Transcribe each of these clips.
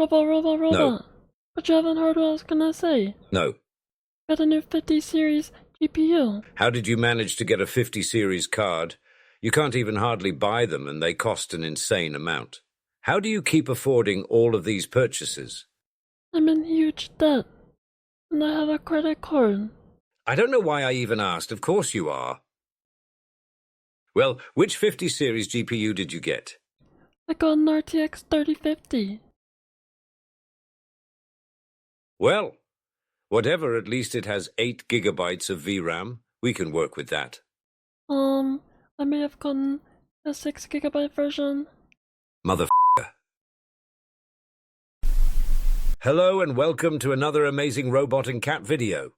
Robo. No. But you haven't heard what I was gonna say. No. Got a new 50 series GPU. How did you manage to get a 50 series card? You can't even hardly buy them and they cost an insane amount. How do you keep affording all of these purchases? I'm in huge debt. And I have a credit card. I don't know why I even asked. Of course you are. Well, which 50 series GPU did you get? I got an RTX 3050. Well, whatever, at least it has 8 gigabytes of VRAM. We can work with that. I may have gotten a 6GB version. Motherfucker. Hello and welcome to another amazing robot and cat video.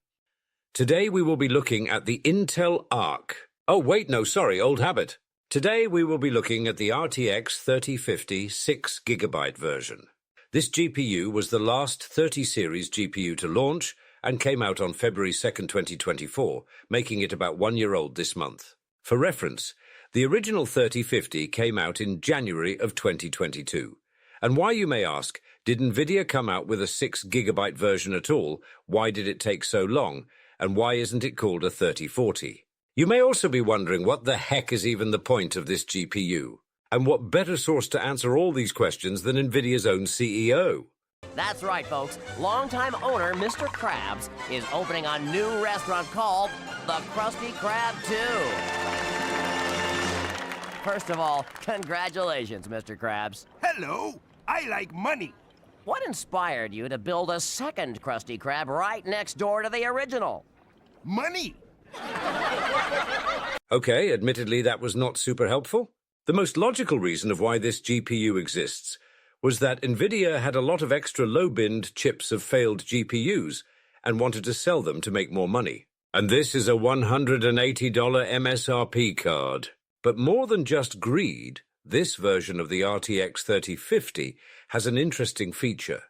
Today we will be looking at the Intel Arc. Oh wait, no, sorry, old habit. Today we will be looking at the RTX 3050 6GB version. This GPU was the last 30 series GPU to launch and came out on February 2nd, 2024, making it about 1 year old this month. For reference, the original 3050 came out in January of 2022. And why, you may ask, did Nvidia come out with a 6GB version at all? Why did it take so long? And why isn't it called a 3040? You may also be wondering what the heck is even the point of this GPU? And what better source to answer all these questions than Nvidia's own CEO? That's right, folks. Longtime owner Mr. Krabs is opening a new restaurant called the Krusty Krab 2. First of all, congratulations, Mr. Krabs. Hello, I like money. What inspired you to build a second Krusty Krab right next door to the original? Money. Okay, admittedly that was not super helpful. The most logical reason of why this GPU exists was that Nvidia had a lot of extra low-binned chips of failed GPUs and wanted to sell them to make more money. And this is a $180 MSRP card. But more than just greed, this version of the RTX 3050 has an interesting feature.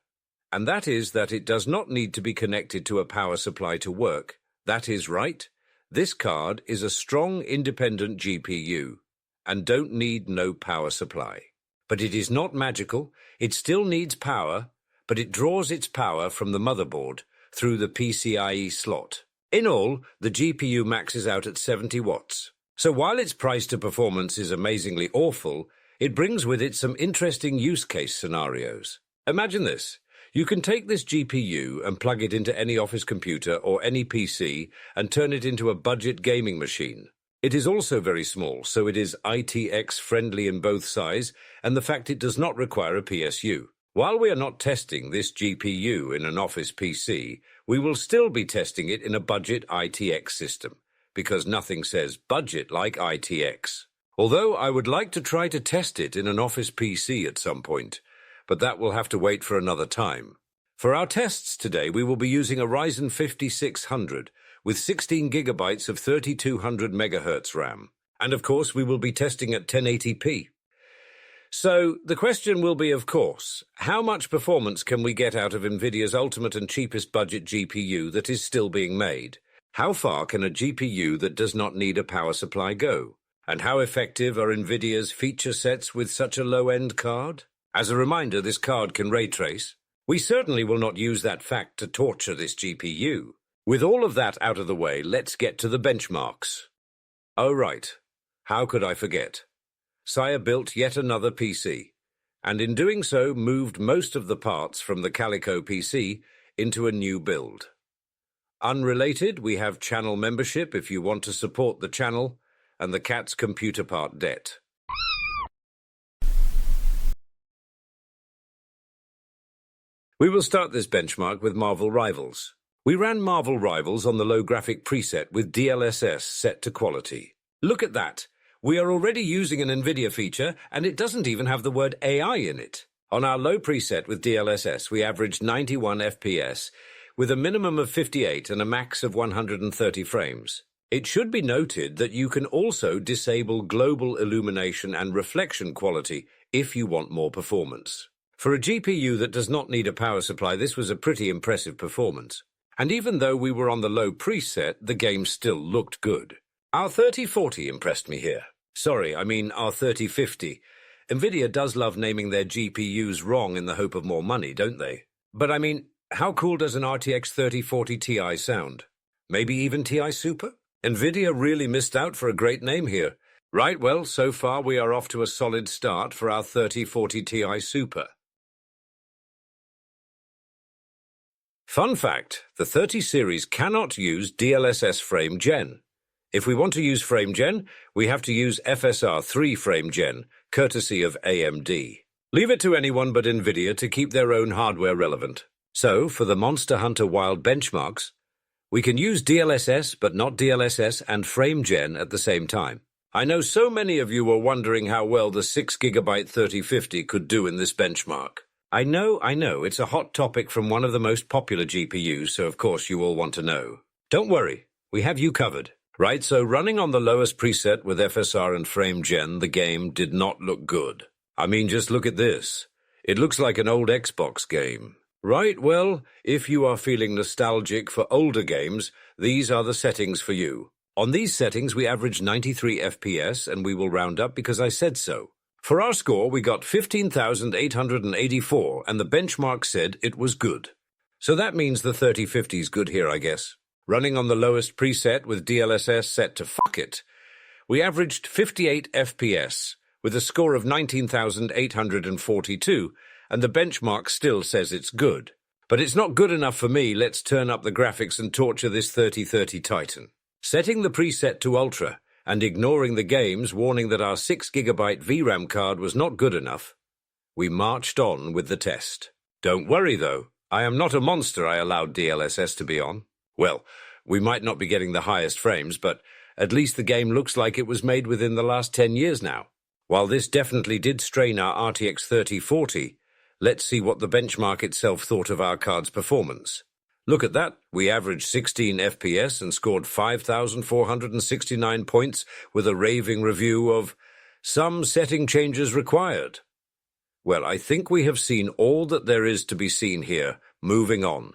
And that is that it does not need to be connected to a power supply to work. That is right. This card is a strong independent GPU and don't need no power supply. But it is not magical. It still needs power, but it draws its power from the motherboard through the PCIe slot. In all, the GPU maxes out at 70 watts. So while its price to performance is amazingly awful, it brings with it some interesting use case scenarios. Imagine this. You can take this GPU and plug it into any office computer or any PC and turn it into a budget gaming machine. It is also very small, so it is ITX friendly in both size, and the fact it does not require a PSU. While we are not testing this GPU in an office PC, we will still be testing it in a budget ITX system, because nothing says budget like ITX. Although I would like to try to test it in an office PC at some point, but that will have to wait for another time. For our tests today, we will be using a Ryzen 5600 with 16 gigabytes of 3200 megahertz RAM. And of course, we will be testing at 1080p. So the question will be, of course, how much performance can we get out of Nvidia's ultimate and cheapest budget GPU that is still being made? How far can a GPU that does not need a power supply go? And how effective are Nvidia's feature sets with such a low-end card? As a reminder, this card can ray trace. We certainly will not use that fact to torture this GPU. With all of that out of the way, let's get to the benchmarks. Oh right, how could I forget? Sire built yet another PC, and in doing so moved most of the parts from the Calico PC into a new build. Unrelated, we have channel membership if you want to support the channel, and the cat's computer part debt. We will start this benchmark with Marvel Rivals. We ran Marvel Rivals on the low graphic preset with DLSS set to quality. Look at that. We are already using an Nvidia feature, and it doesn't even have the word AI in it. On our low preset with DLSS, we averaged 91 FPS, with a minimum of 58 and a max of 130 frames. It should be noted that you can also disable global illumination and reflection quality if you want more performance. For a GPU that does not need a power supply, this was a pretty impressive performance. And even though we were on the low preset, the game still looked good. Our 3040 impressed me here. Sorry, I mean our 3050. Nvidia does love naming their GPUs wrong in the hope of more money, don't they? But I mean, how cool does an RTX 3040 Ti sound? Maybe even Ti Super? Nvidia really missed out for a great name here. Right, well, so far we are off to a solid start for our 3040 Ti Super. Fun fact, the 30 series cannot use DLSS frame gen. If we want to use frame gen, we have to use FSR 3 frame gen, courtesy of AMD. Leave it to anyone but Nvidia to keep their own hardware relevant. So, for the Monster Hunter Wild benchmarks, we can use DLSS but not DLSS and frame gen at the same time. I know so many of you were wondering how well the 6GB 3050 could do in this benchmark. I know, it's a hot topic from one of the most popular GPUs, so of course you all want to know. Don't worry, we have you covered. Right, so running on the lowest preset with FSR and frame gen, the game did not look good. I mean, just look at this. It looks like an old Xbox game. Right, well, if you are feeling nostalgic for older games, these are the settings for you. On these settings, we averaged 93 FPS, and we will round up because I said so. For our score, we got 15,884, and the benchmark said it was good. So that means the 3050 is good here, I guess. Running on the lowest preset with DLSS set to fuck it, we averaged 58 FPS with a score of 19,842, and the benchmark still says it's good. But it's not good enough for me. Let's turn up the graphics and torture this 3030 Titan. Setting the preset to Ultra and ignoring the games warning that our 6GB VRAM card was not good enough, we marched on with the test. Don't worry though, I am not a monster I allowed DLSS to be on. Well, we might not be getting the highest frames, but at least the game looks like it was made within the last 10 years now. While this definitely did strain our RTX 3040, let's see what the benchmark itself thought of our card's performance. Look at that, we averaged 16 FPS and scored 5,469 points with a raving review of some setting changes required. Well, I think we have seen all that there is to be seen here. Moving on.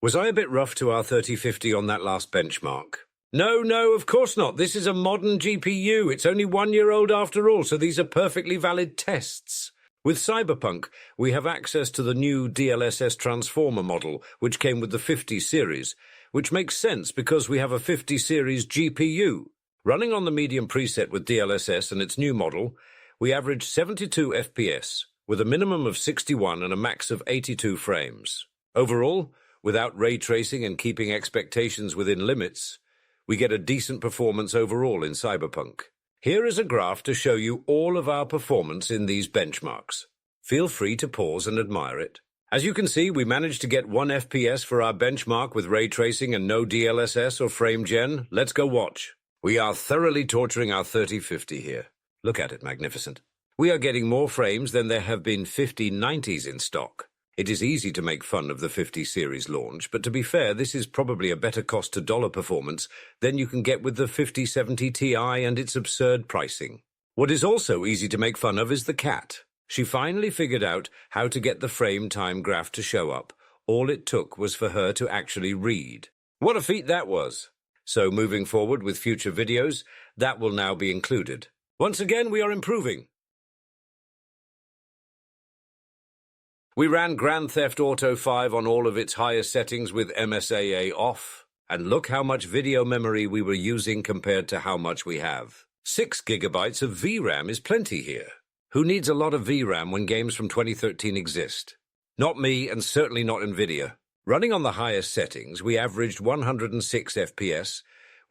Was I a bit rough to our 3050 on that last benchmark? No, of course not. This is a modern GPU. It's only 1 year old after all, so these are perfectly valid tests. With Cyberpunk, we have access to the new DLSS transformer model, which came with the 50 series, which makes sense because we have a 50 series GPU. Running on the medium preset with DLSS and its new model, we averaged 72 FPS, with a minimum of 61 and a max of 82 frames. Overall, without ray tracing and keeping expectations within limits, we get a decent performance overall in Cyberpunk. Here is a graph to show you all of our performance in these benchmarks. Feel free to pause and admire it. As you can see, we managed to get 1 FPS for our benchmark with ray tracing and no DLSS or frame gen. Let's go watch. We are thoroughly torturing our 3050 here. Look at it, magnificent. We are getting more frames than there have been 5090s in stock. It is easy to make fun of the 50 series launch, but to be fair, this is probably a better cost to dollar performance than you can get with the 5070 Ti and its absurd pricing. What is also easy to make fun of is the cat. She finally figured out how to get the frame time graph to show up. All it took was for her to actually read. What a feat that was! So moving forward with future videos, that will now be included. Once again, we are improving. We ran Grand Theft Auto 5 on all of its highest settings with MSAA off, and look how much video memory we were using compared to how much we have. 6 GB of VRAM is plenty here. Who needs a lot of VRAM when games from 2013 exist? Not me, and certainly not Nvidia. Running on the highest settings, we averaged 106 FPS,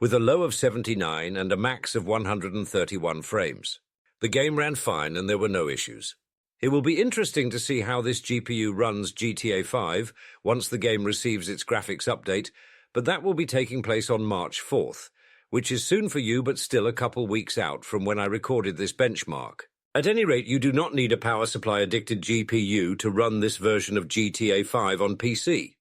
with a low of 79 and a max of 131 frames. The game ran fine and there were no issues. It will be interesting to see how this GPU runs GTA 5 once the game receives its graphics update, but that will be taking place on March 4th, which is soon for you but still a couple weeks out from when I recorded this benchmark. At any rate, you do not need a power supply addicted GPU to run this version of GTA 5 on PC.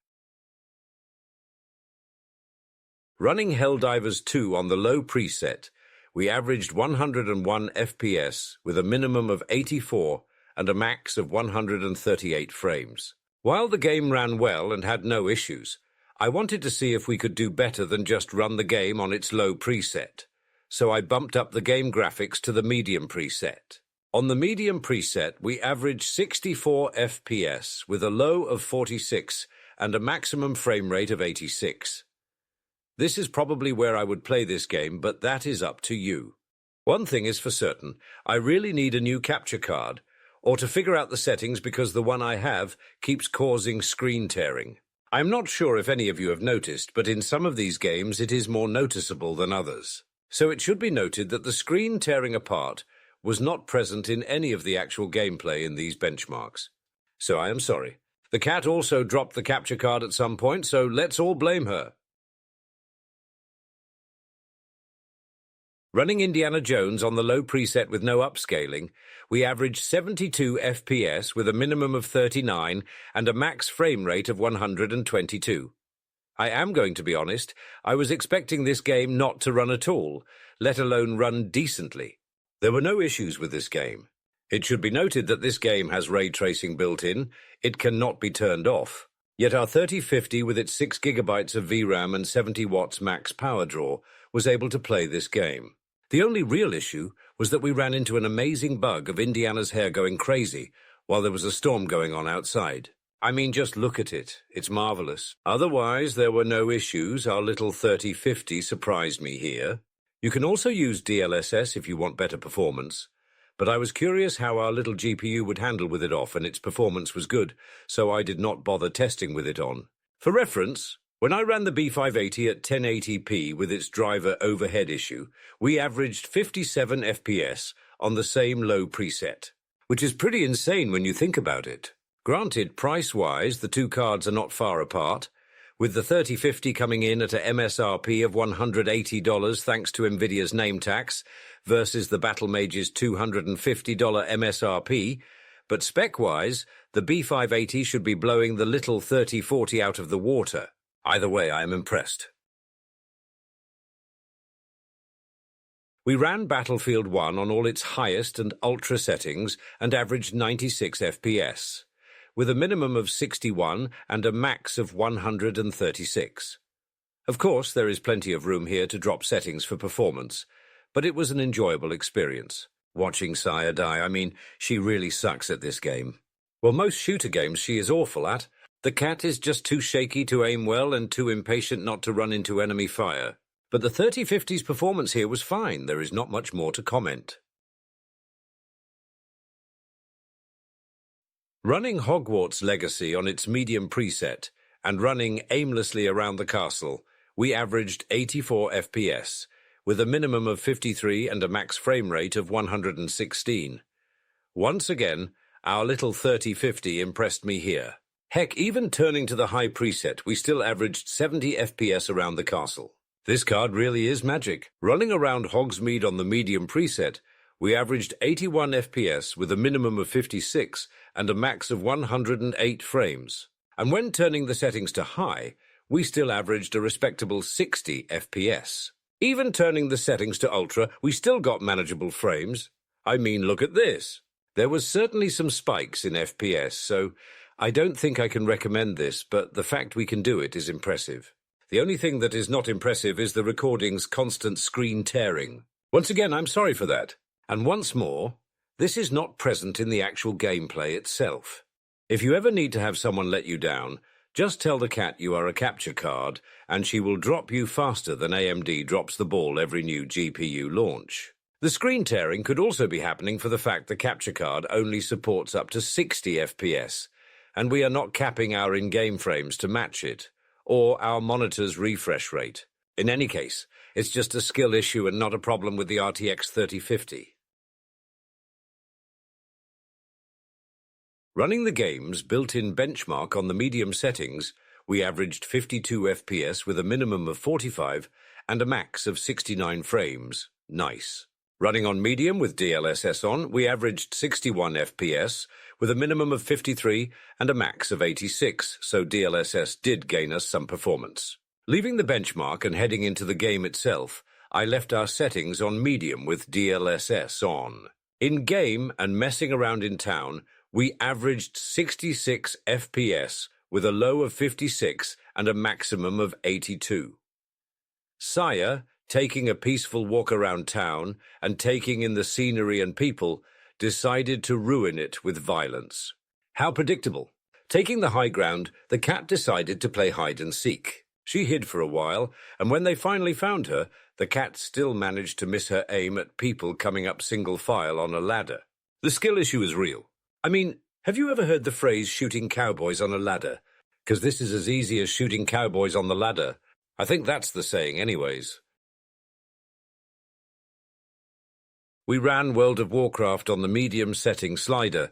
Running Helldivers 2 on the low preset, we averaged 101 FPS with a minimum of 84 and a max of 138 frames. While the game ran well and had no issues, I wanted to see if we could do better than just run the game on its low preset. so I bumped up the game graphics to the medium preset. On the medium preset, we averaged 64 FPS with a low of 46 and a maximum frame rate of 86. This is probably where I would play this game, but that is up to you. One thing is for certain, I really need a new capture card, or to figure out the settings because the one I have keeps causing screen tearing. I'm not sure if any of you have noticed, but in some of these games it is more noticeable than others. So it should be noted that the screen tearing apart was not present in any of the actual gameplay in these benchmarks. So I am sorry. The cat also dropped the capture card at some point, so let's all blame her. Running Indiana Jones on the low preset with no upscaling, we averaged 72 FPS with a minimum of 39 and a max frame rate of 122. I am going to be honest, I was expecting this game not to run at all, let alone run decently. There were no issues with this game. It should be noted that this game has ray tracing built in. It cannot be turned off. Yet our 3050 with its 6 GB of VRAM and 70 watts max power draw was able to play this game. The only real issue was that we ran into an amazing bug of Indiana's hair going crazy while there was a storm going on outside. I mean, just look at it. It's marvelous. Otherwise, there were no issues. Our little 3050 surprised me here. You can also use DLSS if you want better performance, but I was curious how our little GPU would handle with it off, and its performance was good, so I did not bother testing with it on. For reference, when I ran the B580 at 1080p with its driver overhead issue, we averaged 57 FPS on the same low preset, which is pretty insane when you think about it. Granted, price-wise, the two cards are not far apart, with the 3050 coming in at a MSRP of $180 thanks to Nvidia's name tax versus the Battlemage's $250 MSRP, but spec-wise, the B580 should be blowing the little 3040 out of the water. Either way, I am impressed. We ran Battlefield 1 on all its highest and ultra settings and averaged 96 FPS, with a minimum of 61 and a max of 136. Of course, there is plenty of room here to drop settings for performance, but it was an enjoyable experience. Watching Saya die, I mean, she really sucks at this game. Well, most shooter games she is awful at. The cat is just too shaky to aim well and too impatient not to run into enemy fire. But the 3050's performance here was fine. There is not much more to comment. Running Hogwarts Legacy on its medium preset and running aimlessly around the castle, we averaged 84 FPS, with a minimum of 53 and a max frame rate of 116. Once again, our little 3050 impressed me here. Heck, even turning to the high preset, we still averaged 70 FPS around the castle. This card really is magic. Running around Hogsmeade on the medium preset, we averaged 81 FPS with a minimum of 56 and a max of 108 frames. And when turning the settings to high, we still averaged a respectable 60 FPS. Even turning the settings to ultra, we still got manageable frames. I mean, look at this. There was certainly some spikes in FPS, so I don't think I can recommend this, but the fact we can do it is impressive. The only thing that is not impressive is the recording's constant screen tearing. Once again, I'm sorry for that. And once more, this is not present in the actual gameplay itself. If you ever need to have someone let you down, just tell the cat you are a capture card, and she will drop you faster than AMD drops the ball every new GPU launch. The screen tearing could also be happening for the fact the capture card only supports up to 60 FPS, and we are not capping our in-game frames to match it, or our monitor's refresh rate. In any case, it's just a skill issue and not a problem with the RTX 3050. Running the game's built-in benchmark on the medium settings, we averaged 52 FPS with a minimum of 45 and a max of 69 frames. Nice. Running on medium with DLSS on, we averaged 61 FPS with a minimum of 53 and a max of 86, so DLSS did gain us some performance. Leaving the benchmark and heading into the game itself, I left our settings on medium with DLSS on. In-game and messing around in town, we averaged 66 FPS with a low of 56 and a maximum of 82. Saya taking a peaceful walk around town and taking in the scenery and people, decided to ruin it with violence. How predictable. Taking the high ground, the cat decided to play hide and seek. She hid for a while, and when they finally found her, the cat still managed to miss her aim at people coming up single file on a ladder. The skill issue is real. I mean, have you ever heard the phrase shooting cowboys on a ladder? Because this is as easy as shooting cowboys on the ladder. I think that's the saying anyways. We ran World of Warcraft on the medium setting slider,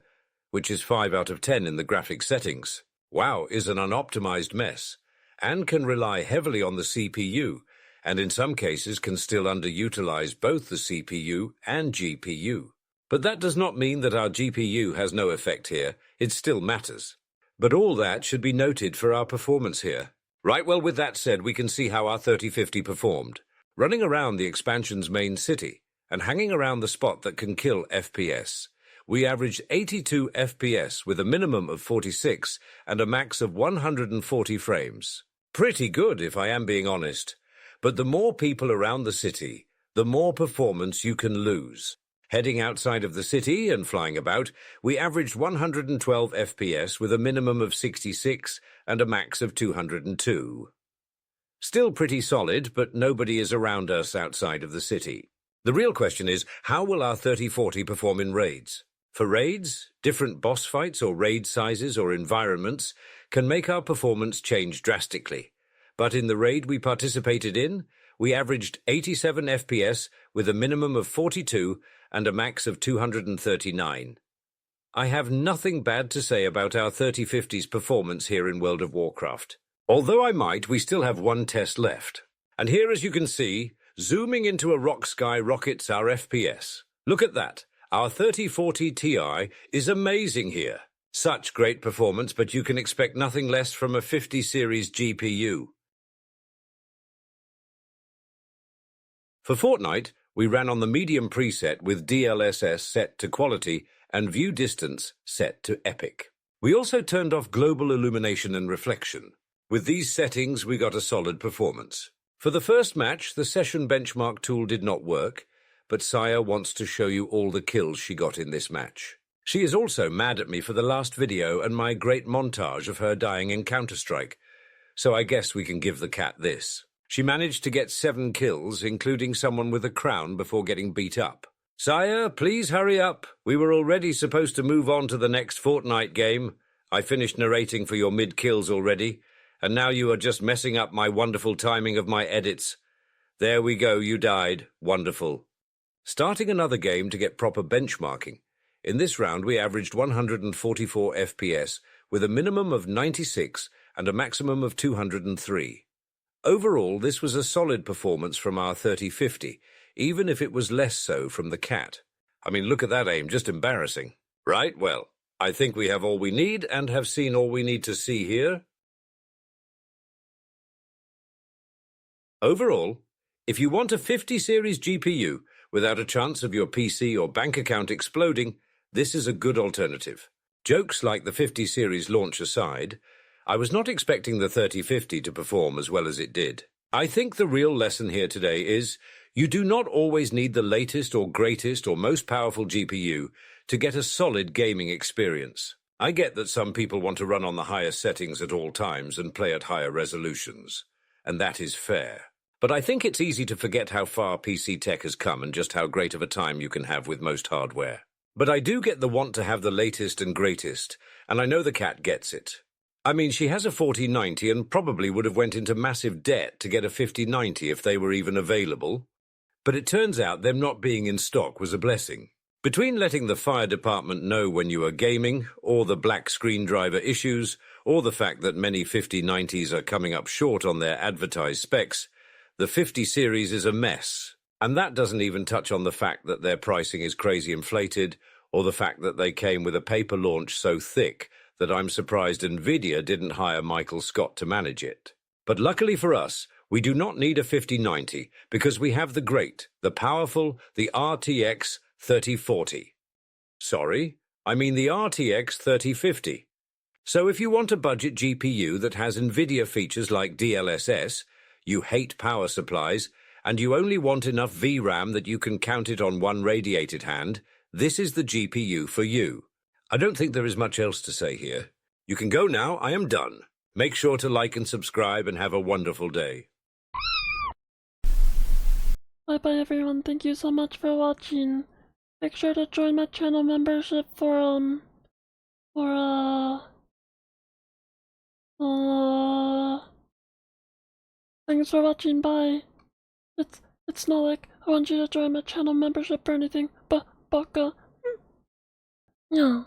which is 5 out of 10 in the graphics settings. WoW is an unoptimized mess, and can rely heavily on the CPU, and in some cases can still underutilize both the CPU and GPU. But that does not mean that our GPU has no effect here, it still matters. But all that should be noted for our performance here. Right, well, with that said, we can see how our 3050 performed. Running around the expansion's main city, and hanging around the spot that can kill FPS, we averaged 82 FPS with a minimum of 46 and a max of 140 frames. Pretty good, if I am being honest. But the more people around the city, the more performance you can lose. Heading outside of the city and flying about, we averaged 112 FPS with a minimum of 66 and a max of 202. Still pretty solid, but nobody is around us outside of the city. The real question is, how will our 3040 perform in raids? For raids, different boss fights or raid sizes or environments can make our performance change drastically. But in the raid we participated in, we averaged 87 FPS with a minimum of 42 and a max of 239. I have nothing bad to say about our 3050's performance here in World of Warcraft. Although I might, we still have one test left. And here, as you can see, zooming into a rock sky rockets our FPS. Look at that. Our 3040 Ti is amazing here. Such great performance, but you can expect nothing less from a 50 series GPU. For Fortnite, we ran on the medium preset with DLSS set to quality and view distance set to epic. We also turned off global illumination and reflection. With these settings, we got a solid performance. For the first match, the session benchmark tool did not work, but Saya wants to show you all the kills she got in this match. She is also mad at me for the last video and my great montage of her dying in Counter-Strike, so I guess we can give the cat this. She managed to get 7 kills, including someone with a crown before getting beat up. Saya, please hurry up. We were already supposed to move on to the next Fortnite game. I finished narrating for your mid-kills already, and now you are just messing up my wonderful timing of my edits. There we go, you died. Wonderful. Starting another game to get proper benchmarking. In this round, we averaged 144 FPS with a minimum of 96 and a maximum of 203. Overall, this was a solid performance from our 3050, even if it was less so from the cat. I mean, look at that aim, just embarrassing. Right, well, I think we have all we need and have seen all we need to see here. Overall, if you want a 50 series GPU without a chance of your PC or bank account exploding, this is a good alternative. Jokes like the 50 series launch aside, I was not expecting the 3050 to perform as well as it did. I think the real lesson here today is you do not always need the latest or greatest or most powerful GPU to get a solid gaming experience. I get that some people want to run on the highest settings at all times and play at higher resolutions, and that is fair. But I think it's easy to forget how far PC tech has come and just how great of a time you can have with most hardware. But I do get the want to have the latest and greatest, and I know the cat gets it. I mean, she has a 4090 and probably would have went into massive debt to get a 5090 if they were even available. But it turns out them not being in stock was a blessing. Between letting the fire department know when you are gaming, or the black screen driver issues, or the fact that many 5090s are coming up short on their advertised specs, the 50 series is a mess. And that doesn't even touch on the fact that their pricing is crazy inflated, or the fact that they came with a paper launch so thick that I'm surprised Nvidia didn't hire Michael Scott to manage it. But luckily for us, we do not need a 5090 because we have the great, the powerful, the RTX 3040. Sorry, I mean the RTX 3050. So if you want a budget GPU that has Nvidia features like DLSS, you hate power supplies, and you only want enough VRAM that you can count it on one radiated hand, this is the GPU for you. I don't think there is much else to say here. You can go now, I am done. Make sure to like and subscribe and have a wonderful day. Bye bye everyone, thank you so much for watching. Make sure to join my channel membership for thanks for watching, bye. It's not like I want you to join my channel membership or anything, but baka. Yeah.